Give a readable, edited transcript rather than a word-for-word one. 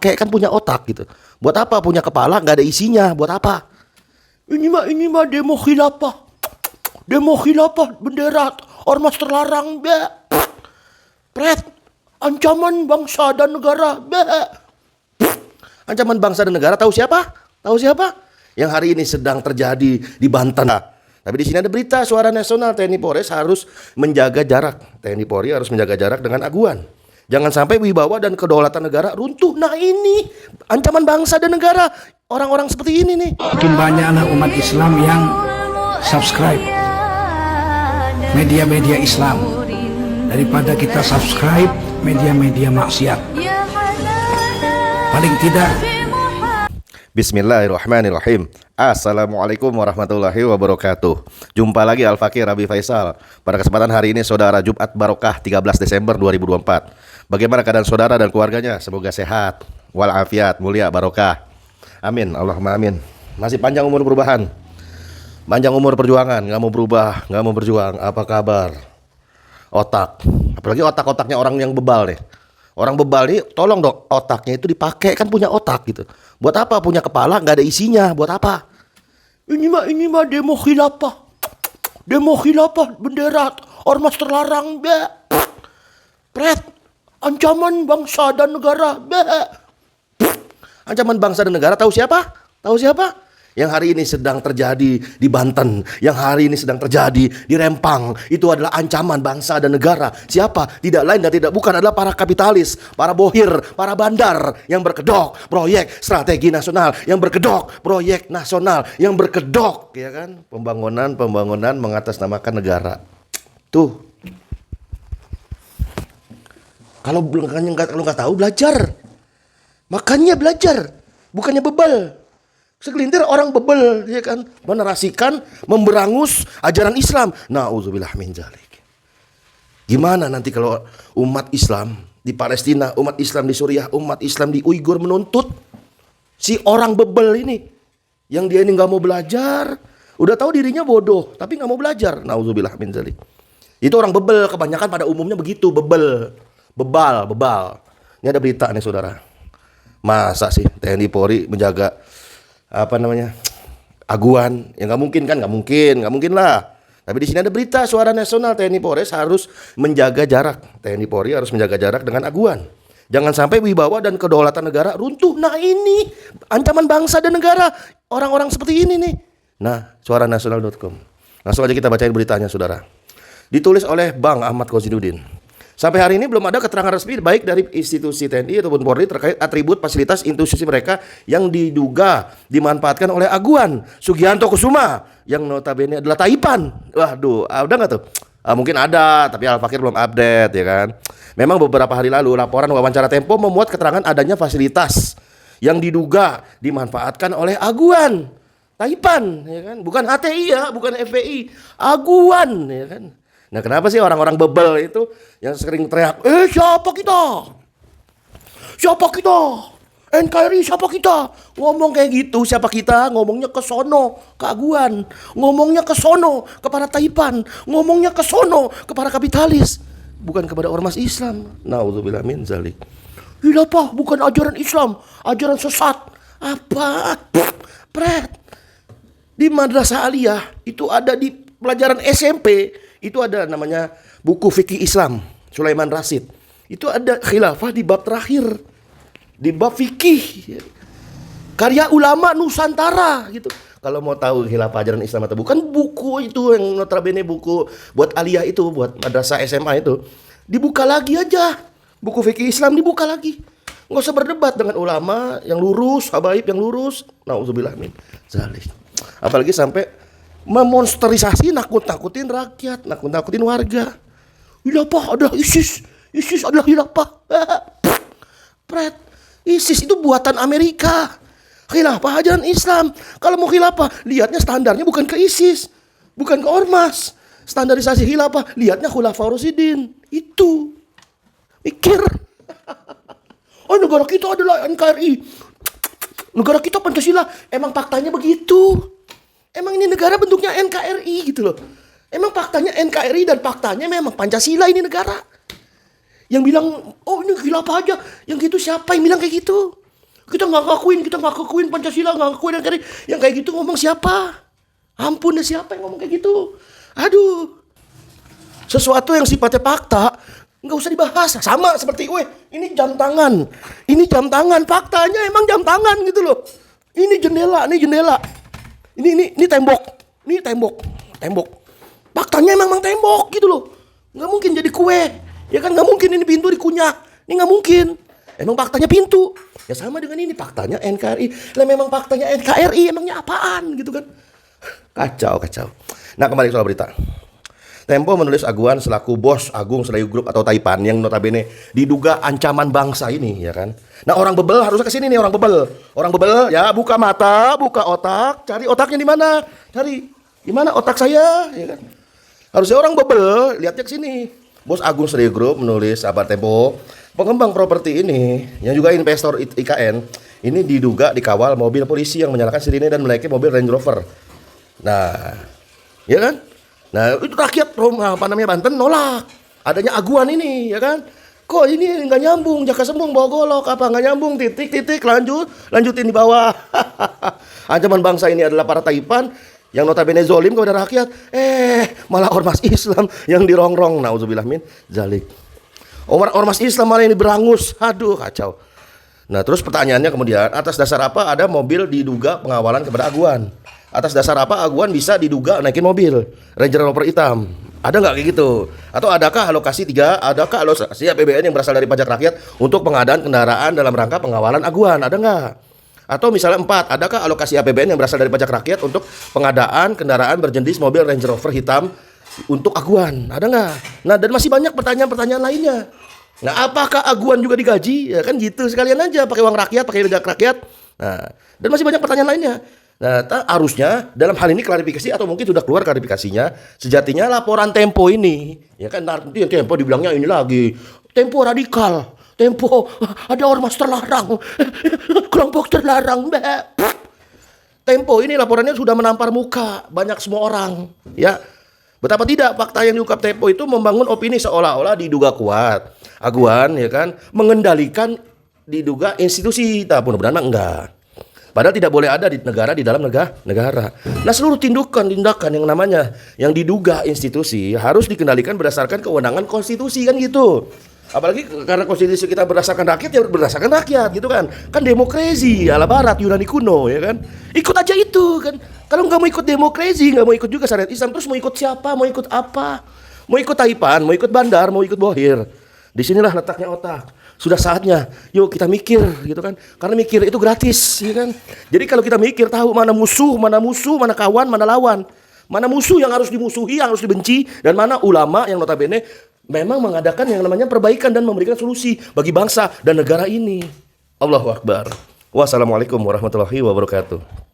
dipakai, kan punya otak gitu. Buat apa punya kepala nggak ada isinya? Buat apa? Ini mah demo khilafah. Demo khilafah, bendera ormas terlarang. Pret, ancaman bangsa dan negara. Ancaman bangsa dan negara tahu siapa? Tahu siapa? Yang hari ini sedang terjadi di Banten. Tapi di sini ada berita Suara Nasional TNI Polri harus menjaga jarak. TNI Polri harus menjaga jarak dengan aguan. Jangan sampai wibawa dan kedaulatan negara runtuh. Nah ini ancaman bangsa dan negara. Orang-orang seperti ini nih. Makin banyak anak umat Islam yang subscribe media-media Islam daripada kita subscribe media-media maksiat. Paling tidak. Bismillahirrahmanirrahim. Assalamualaikum warahmatullahi wabarakatuh. Jumpa lagi Al-Fakir Rabi Faisal. Pada kesempatan hari ini saudara, Jumat Barokah 13 Desember 2024. Bagaimana keadaan saudara dan keluarganya? Semoga sehat, walafiat, mulia, barokah. Amin, Allahumma amin. Masih panjang umur perubahan, panjang umur perjuangan. Gak mau berubah, gak mau berjuang. Apa kabar? Otak, apalagi otak-otaknya orang yang bebal nih. Orang bebal nih, tolong dong otaknya itu dipakai, kan punya otak gitu. Buat apa punya kepala nggak ada isinya? Buat apa? Ini mah demo khilafah. Demo khilafah, bendera ormas terlarang. Pret, ancaman bangsa dan negara. Ancaman bangsa dan negara tahu siapa? Tahu siapa? Yang hari ini sedang terjadi di Banten, yang hari ini sedang terjadi di Rempang, itu adalah ancaman bangsa dan negara. Siapa? Tidak lain dan tidak bukan adalah para kapitalis, para bohir, para bandar yang berkedok proyek strategi nasional, yang berkedok proyek nasional, yang berkedok, ya kan? Pembangunan mengatasnamakan negara. Tuh. Kalau nggak tahu belajar, makanya belajar, bukannya bebal. Segelintir orang bebel, ya kan, menarasikan, memberangus ajaran Islam. Nauzubillah min dzalik. Gimana nanti kalau umat Islam di Palestina, umat Islam di Suriah, umat Islam di Uighur menuntut si orang bebel ini, yang dia ini nggak mau belajar, udah tahu dirinya bodoh, tapi nggak mau belajar. Nauzubillah min dzalik. Itu orang bebel, kebanyakan pada umumnya begitu, bebel, bebal. Ini ada berita nih saudara. Masa sih TNI Polri menjaga aguan? Ya nggak mungkin lah. Tapi di sini ada berita Suara Nasional TNI Polri harus menjaga jarak. TNI Polri harus menjaga jarak dengan aguan. Jangan sampai wibawa dan kedaulatan negara runtuh. Nah ini ancaman bangsa dan negara. Orang-orang seperti ini nih. Nah, suaranasional.com. Langsung aja kita bacain beritanya saudara. Ditulis oleh Bang Ahmad Kozidudin. Sampai hari ini belum ada keterangan resmi baik dari institusi TNI ataupun Polri terkait atribut fasilitas institusi mereka yang diduga dimanfaatkan oleh Aguan Sugianto Kusuma yang notabene adalah Taipan. Waduh, udah nggak tuh? Mungkin ada, tapi Al-Fakir belum update, ya kan? Memang beberapa hari lalu laporan wawancara Tempo memuat keterangan adanya fasilitas yang diduga dimanfaatkan oleh Aguan Taipan, ya kan? Bukan HTI ya, bukan FPI, Aguan, ya kan? Nah kenapa sih orang-orang bebel itu yang sering teriak, siapa kita? Siapa kita? NKRI siapa kita? Ngomong kayak gitu, siapa kita? Ngomongnya ke sono, ke Aguan. Ngomongnya ke sono, kepada Taipan. Ngomongnya ke sono, kepada kapitalis. Bukan kepada ormas Islam. Nauzubillah min dzalik. Khilafah bukan ajaran Islam, ajaran sesat. Apa? Pret. Di Madrasah Aliyah, itu ada di pelajaran SMP, itu ada namanya buku fikih Islam Sulaiman Rasid. Itu ada khilafah di bab terakhir, di bab fikih karya ulama Nusantara gitu. Kalau mau tahu khilafah ajaran Islam atau bukan, buku itu yang notabene buku buat aliyah itu, buat madrasah SMA itu, dibuka lagi aja. Buku fikih Islam dibuka lagi. Nggak usah berdebat dengan ulama yang lurus, habaib yang lurus. Nauzubillah min dzalik. Apalagi sampai memonsterisasi, nakut-nakutin rakyat, nakut-nakutin warga. Khilafah adalah ISIS, ISIS adalah khilafah. Pret, ISIS itu buatan Amerika. Khilafah ajaran Islam. Kalau mau khilafah, lihatnya standarnya bukan ke ISIS, bukan ke ormas. Standarisasi khilafah, lihatnya Khulafaur Rasyidin. Itu mikir. Oh, negara kita adalah NKRI, negara kita Pancasila. Emang faktanya begitu. Emang ini negara bentuknya NKRI gitu loh. Emang faktanya NKRI dan faktanya memang Pancasila ini negara. Yang bilang, oh ini khilafah aja, yang gitu siapa yang bilang kayak gitu? Kita nggak ngakuin Pancasila, nggak ngakuin NKRI. Yang kayak gitu ngomong siapa? Ampun deh, siapa yang ngomong kayak gitu? Aduh. Sesuatu yang sifatnya fakta nggak usah dibahas. Sama seperti, ini jam tangan. Ini jam tangan, faktanya emang jam tangan gitu loh. Ini jendela. Ini tembok. Ini tembok. Faktanya emang tembok gitu loh. Nggak mungkin jadi kue. Ya kan, nggak mungkin ini pintu dikunyah. Ini nggak mungkin. Emang faktanya pintu. Ya sama dengan ini, faktanya NKRI. Lah memang faktanya NKRI, emangnya apaan gitu kan? Kacau. Nah, kembali soal berita. Tempo menulis Aguan selaku bos Agung Sedayu Group atau Taipan yang notabene diduga ancaman bangsa ini, ya kan. Nah, orang bebel harusnya kesini nih, orang bebel ya, buka mata, buka otak, cari otaknya di mana, cari di mana otak saya, ya kan. Harusnya orang bebel lihatnya ke sini. Bos Agung Sedayu Group menulis apa Tempo, pengembang properti ini yang juga investor IKN ini diduga dikawal mobil polisi yang menyalakan sirine dan menaiki mobil Range Rover. Nah, ya kan? Nah, itu rakyat Banten nolak adanya Aguan ini, ya kan? Kok ini nggak nyambung, Jaka Sembung bawa golok apa nggak nyambung, titik lanjutin di bawah. Ancaman bangsa ini adalah para Taipan yang notabene zolim kepada rakyat, malah ormas Islam yang dirongrong. Nauzubillah min zalik. Ormas Islam malah ini berangus. Aduh, kacau. Nah, terus pertanyaannya kemudian, atas dasar apa ada mobil diduga pengawalan kepada Aguan? Atas dasar apa Aguan bisa diduga naikin mobil Ranger Rover hitam? Ada nggak kayak gitu? Atau adakah alokasi APBN yang berasal dari pajak rakyat untuk pengadaan kendaraan dalam rangka pengawalan Aguan? Ada nggak? Atau misalnya 4, adakah alokasi APBN yang berasal dari pajak rakyat untuk pengadaan kendaraan berjenis mobil Ranger Rover hitam untuk Aguan? Ada nggak? Nah, dan masih banyak pertanyaan-pertanyaan lainnya. Nah, apakah Aguan juga digaji? Ya kan gitu, sekalian aja pakai uang rakyat, pakai pajak rakyat. Nah, dan masih banyak pertanyaan lainnya. Nah, harusnya dalam hal ini klarifikasi atau mungkin sudah keluar klarifikasinya. Sejatinya laporan Tempo ini, ya kan, nanti yang Tempo dibilangnya ini lagi Tempo radikal, Tempo ada ormas terlarang, kelompok terlarang. Tempo ini laporannya sudah menampar muka banyak semua orang, ya. Betapa tidak fakta yang diungkap Tempo itu membangun opini seolah-olah diduga kuat Aguan, ya kan, mengendalikan diduga institusi, tapi mudah-mudahan enggak. Padahal tidak boleh ada di negara di dalam negara. Nah, seluruh tindakan yang namanya yang diduga institusi harus dikendalikan berdasarkan kewenangan konstitusi kan gitu. Apalagi karena konstitusi kita berdasarkan rakyat, ya berdasarkan rakyat gitu kan. Kan demokrasi ala barat Yunani kuno, ya kan. Ikut aja itu kan. Kalau nggak mau ikut demokrasi, nggak mau ikut juga syariat Islam, terus mau ikut siapa? Mau ikut apa? Mau ikut Taipan, mau ikut Bandar, mau ikut Bohir. Disinilah letaknya otak. Sudah saatnya, yuk kita mikir gitu kan. Karena mikir itu gratis, ya kan. Jadi kalau kita mikir tahu mana musuh, mana kawan, mana lawan. Mana musuh yang harus dimusuhi, yang harus dibenci, dan mana ulama yang notabene memang mengadakan yang namanya perbaikan dan memberikan solusi bagi bangsa dan negara ini. Allahu Akbar. Wassalamualaikum warahmatullahi wabarakatuh.